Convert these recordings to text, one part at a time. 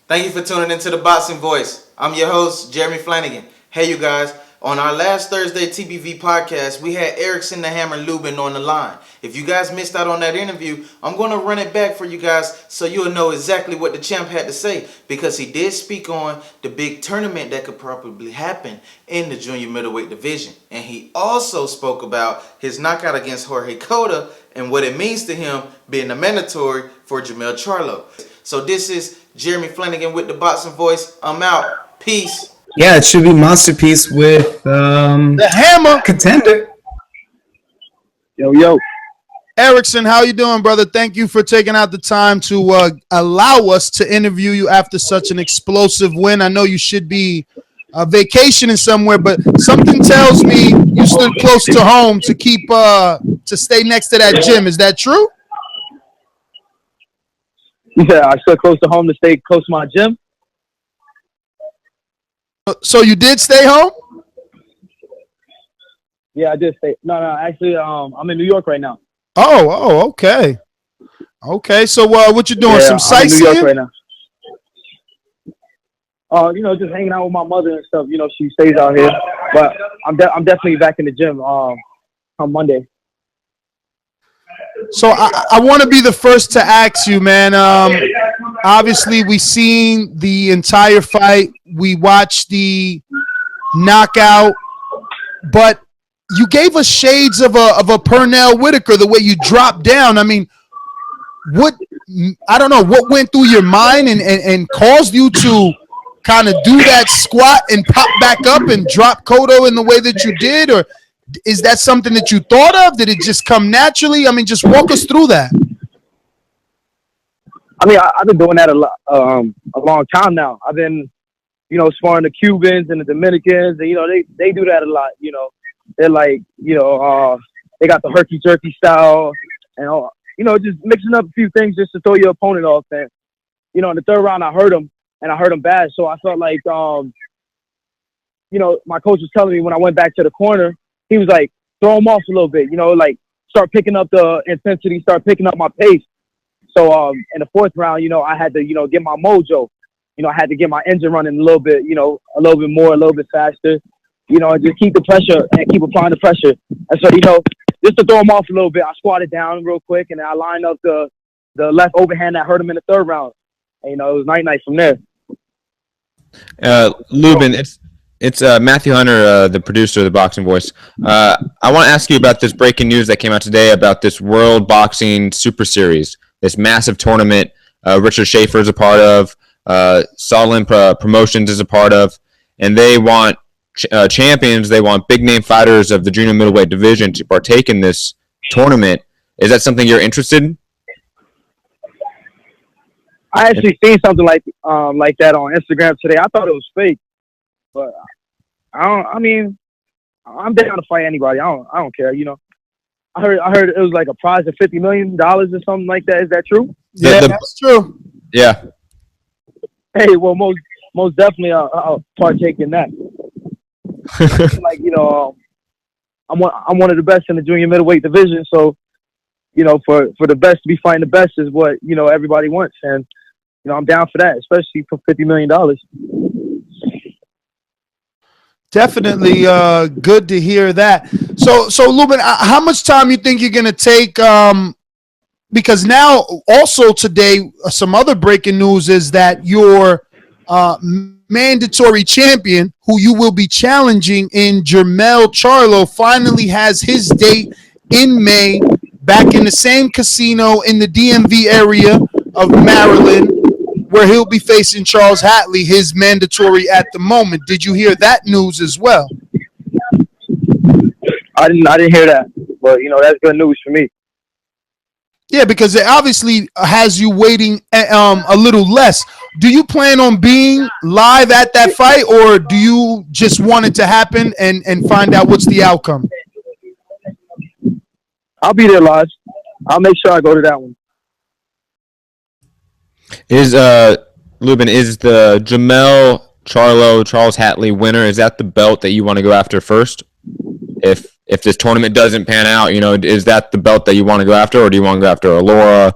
Thank you for tuning into the Boxing Voice. I'm your host, Jeremy Flanagan. Hey, you guys. On our last Thursday TBV podcast, we had Erickson the Hammer Lubin on the line. If you guys missed out on that interview, I'm going to run it back for you guys so you'll know exactly what the champ had to say, because he did speak on the big tournament that could probably happen in the junior middleweight division. And he also spoke about his knockout against Jorge Cotto and what it means to him being a mandatory for Jermell Charlo. So this is Jeremy Flanagan with the Boxing Voice. I'm out. Peace. Yeah, it should be Masterpiece with the Hammer Contender. Yo. Erickson, how you doing, brother? Thank you for taking out the time to allow us to interview you after such an explosive win. I know you should be vacationing somewhere, but something tells me you stood close to home to keep to stay next to that gym. Is that true? Yeah, I stood close to home to stay close to my gym. So you did stay home? Yeah, I did stay. No, actually, I'm in New York right now. Oh, okay. Okay, so what you doing? Yeah, some sightseeing? I'm in New York right now. Just hanging out with my mother and stuff. She stays out here, but I'm definitely back in the gym on Monday. So I want to be the first to ask you, man. Obviously, we seen the entire fight. We watched the knockout, but you gave us shades of a Pernell Whitaker, the way you dropped down. I mean, I don't know what went through your mind and caused you to kind of do that squat and pop back up and drop Cotto in the way that you did, or is that something that you thought of? Did it just come naturally? I mean, just walk us through that. I mean, I've been doing that a long time now. I've been, sparring the Cubans and the Dominicans, and they do that a lot. They're like, they got the herky jerky style, and just mixing up a few things just to throw your opponent off. And in the third round, I hurt him, and I hurt him bad. So I felt like, my coach was telling me when I went back to the corner, he was like, throw him off a little bit, like start picking up the intensity, start picking up my pace. So in the fourth round, I had to, get my mojo. I had to get my engine running a little bit, a little bit more, a little bit faster, and just keep the pressure and keep applying the pressure. And so, just to throw him off a little bit, I squatted down real quick and I lined up the left overhand that hurt him in the third round. And, it was night from there. Lubin, it's Matthew Hunter, the producer of the Boxing Voice. I want to ask you about this breaking news that came out today about this World Boxing Super Series, this massive tournament Richard Schaefer is a part of, Solin Promotions is a part of, and they want champions, they want big-name fighters of the junior middleweight division to partake in this tournament. Is that something you're interested in? I actually seen something like that on Instagram today. I thought it was fake. But I'm down to fight anybody. I don't care. I heard it was like a prize of $50 million or something like that. Is that true? Yeah, that's true. Yeah. Hey, well, most definitely I'll partake in that. Like I'm one of the best in the junior middleweight division. So for the best to be fighting the best is what everybody wants, and I'm down for that, especially for $50 million. Definitely good to hear that. So Lubin, how much time you think you're going to take? Because now also today, some other breaking news is that your mandatory champion, who you will be challenging in Jermell Charlo, finally has his date in May, back in the same casino in the DMV area of Maryland, where he'll be facing Charles Hatley, his mandatory at the moment. Did you hear that news as well? I didn't hear that, but that's good news for me. Yeah, because it obviously has you waiting a little less. Do you plan on being live at that fight, or do you just want it to happen and find out what's the outcome? I'll be there live. I'll make sure I go to that one. Lubin, is the Jermell Charlo Charles Hatley winner, is that the belt that you want to go after first? If this tournament doesn't pan out, is that the belt that you want to go after, or do you want to go after Allura,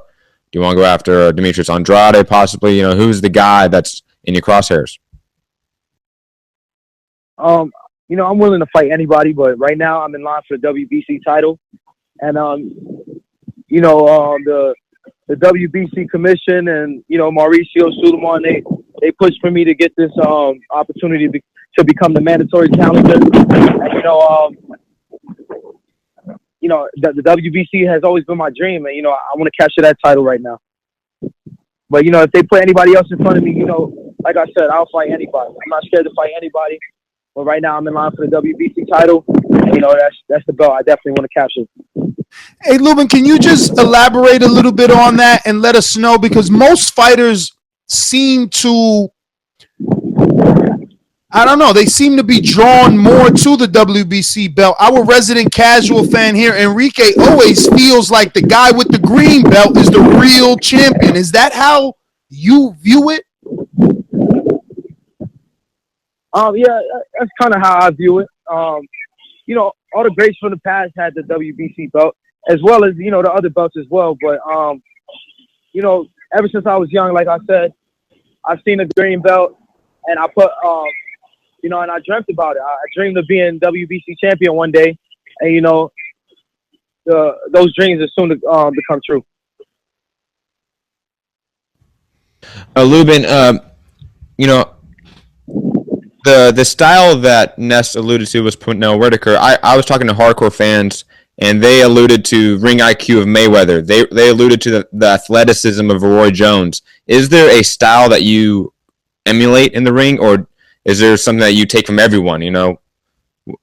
Do you want to go after Demetrius Andrade, possibly? Who's the guy that's in your crosshairs? I'm willing to fight anybody, but right now I'm in line for the WBC title. And, the WBC commission and, Mauricio Suleiman, they pushed for me to get this opportunity to become the mandatory challenger. And, the WBC has always been my dream. And, I want to capture that title right now. But, if they put anybody else in front of me, like I said, I'll fight anybody. I'm not scared to fight anybody. But right now I'm in line for the WBC title. And, that's the belt I definitely want to capture. Hey, Lubin, can you just elaborate a little bit on that and let us know? Because most fighters seem to, I don't know, they seem to be drawn more to the WBC belt. Our resident casual fan here, Enrique, always feels like the guy with the green belt is the real champion. Is that how you view it? Yeah, that's kind of how I view it. All the greats from the past had the WBC belt, as well as, the other belts as well. But, ever since I was young, like I said, I've seen the green belt, and I put, and I dreamt about it. I dreamed of being WBC champion one day, and, those dreams are soon to become true. Lubin, the style that Ness alluded to was Pernell Whitaker. I was talking to hardcore fans, and they alluded to ring IQ of Mayweather. They alluded to the athleticism of Roy Jones. Is there a style that you emulate in the ring, or is there something that you take from everyone? Who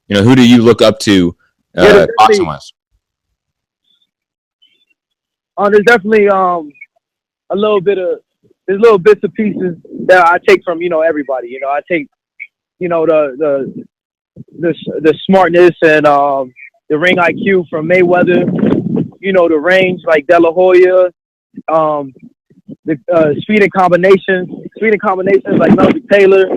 do you look up to boxing-wise? There's definitely there's little bits and pieces that I take from everybody. I take the smartness and the ring IQ from Mayweather, the range like De La Hoya, the speed and combinations like Melvin Taylor,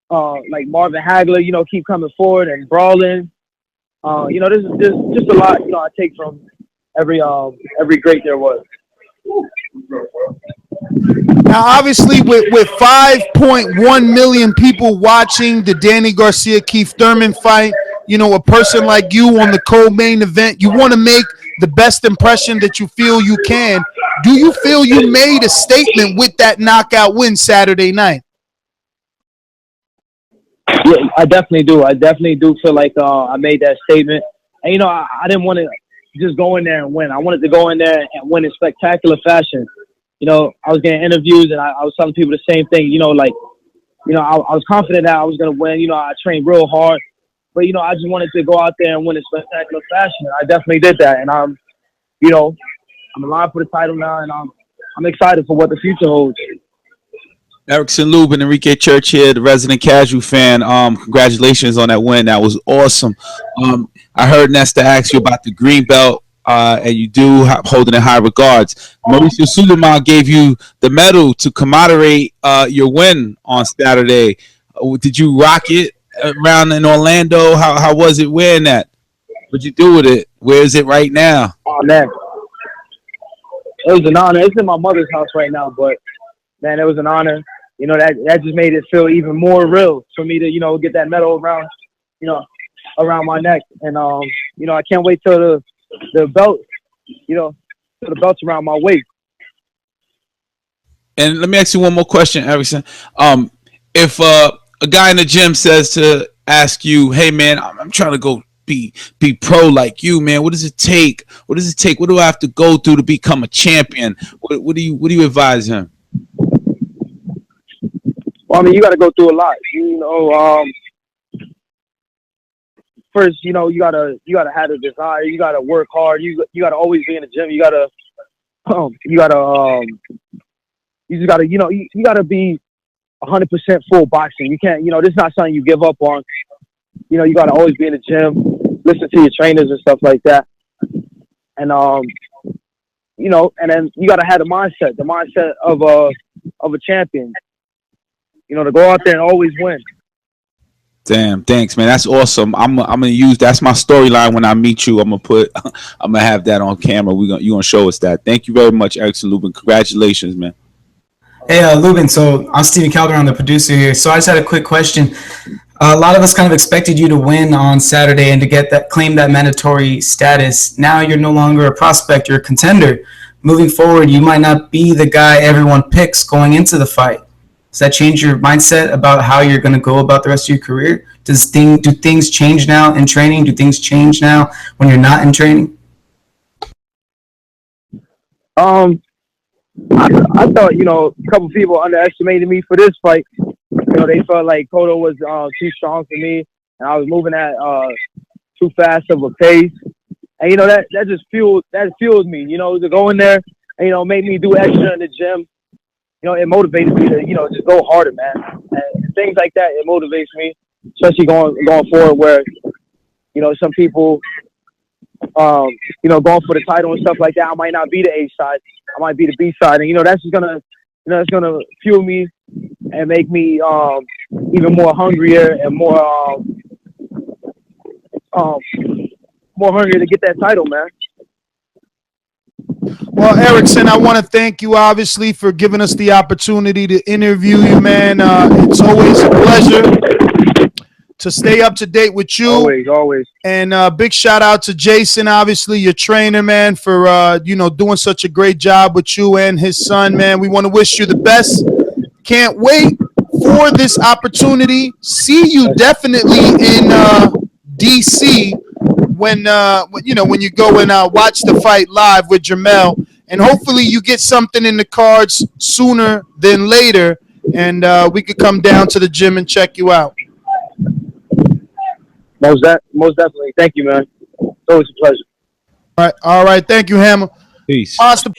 like Marvin Hagler, keep coming forward and brawling. There's just a lot, I take from every great there was. Now, obviously, with 5.1 million people watching the Danny Garcia-Keith Thurman fight, a person like you on the co-main event, you want to make the best impression that you feel you can. Do you feel you made a statement with that knockout win Saturday night? Yeah, I definitely do. I definitely do feel like I made that statement. And, I didn't want to just go in there and win. I wanted to go in there and win in spectacular fashion. I was getting interviews, and I was telling people the same thing. I was confident that I was going to win. I trained real hard. But, I just wanted to go out there and win in spectacular fashion. I definitely did that. And I'm in line for the title now, and I'm excited for what the future holds. Erickson Lubin, Enrique Church here, the resident casual fan. Congratulations on that win. That was awesome. I heard Nesta ask you about the green belt, and you do hold it in high regards. Mauricio Suleiman gave you the medal to commemorate your win on Saturday. Did you rock it around in Orlando? How was it wearing that? What'd you do with it? Where is it right now? Oh, man. It was an honor. It's in my mother's house right now, but, man, it was an honor. That just made it feel even more real for me to, get that medal around, around my neck. And, I can't wait till the belt, till the belt's around my waist. And let me ask you one more question, Erickson. If a guy in the gym says to ask you, hey, man, I'm trying to go be pro like you, man. What does it take? What does it take? What do I have to go through to become a champion? What do you advise him? Well, you got to go through a lot. First, you gotta have a desire. You gotta work hard. You gotta always be in the gym. You gotta be 100% full boxing. You can't, this is not something you give up on. You gotta always be in the gym, listen to your trainers and stuff like that. And and then you gotta have the mindset of a champion. To go out there and always win. Damn, thanks, man. That's awesome. I'm gonna use that's my storyline when I meet you. I'm gonna have that on camera. You gonna show us that. Thank you very much, Erickson Lubin. Congratulations, man. Hey, Lubin. So I'm Steven Calderon, the producer here. So I just had a quick question. A lot of us kind of expected you to win on Saturday and to claim that mandatory status. Now you're no longer a prospect; you're a contender. Moving forward, you might not be the guy everyone picks going into the fight. Does that change your mindset about how you're going to go about the rest of your career? Do things change now in training? Do things change now when you're not in training? I thought, a couple people underestimated me for this fight. They felt like Cotto was too strong for me, and I was moving at too fast of a pace. And that just fueled me, to go in there and make me do extra in the gym. It motivates me to just go harder, man. And things like that, it motivates me, especially going forward. Where some people, going for the title and stuff like that, I might not be the A side, I might be the B side, and that's just gonna, it's gonna fuel me and make me even more hungrier and more hungry to get that title, man. Well, Erickson, I want to thank you, obviously, for giving us the opportunity to interview you, man. It's always a pleasure to stay up to date with you. Always. And big shout out to Jason, obviously, your trainer, man, for, doing such a great job with you and his son, man. We want to wish you the best. Can't wait for this opportunity. See you definitely in D.C., when you go and watch the fight live with Jamel, and hopefully you get something in the cards sooner than later, and we could come down to the gym and check you out. Most definitely. Thank you, man. It's always a pleasure. All right. Thank you, Hammer. Peace. Master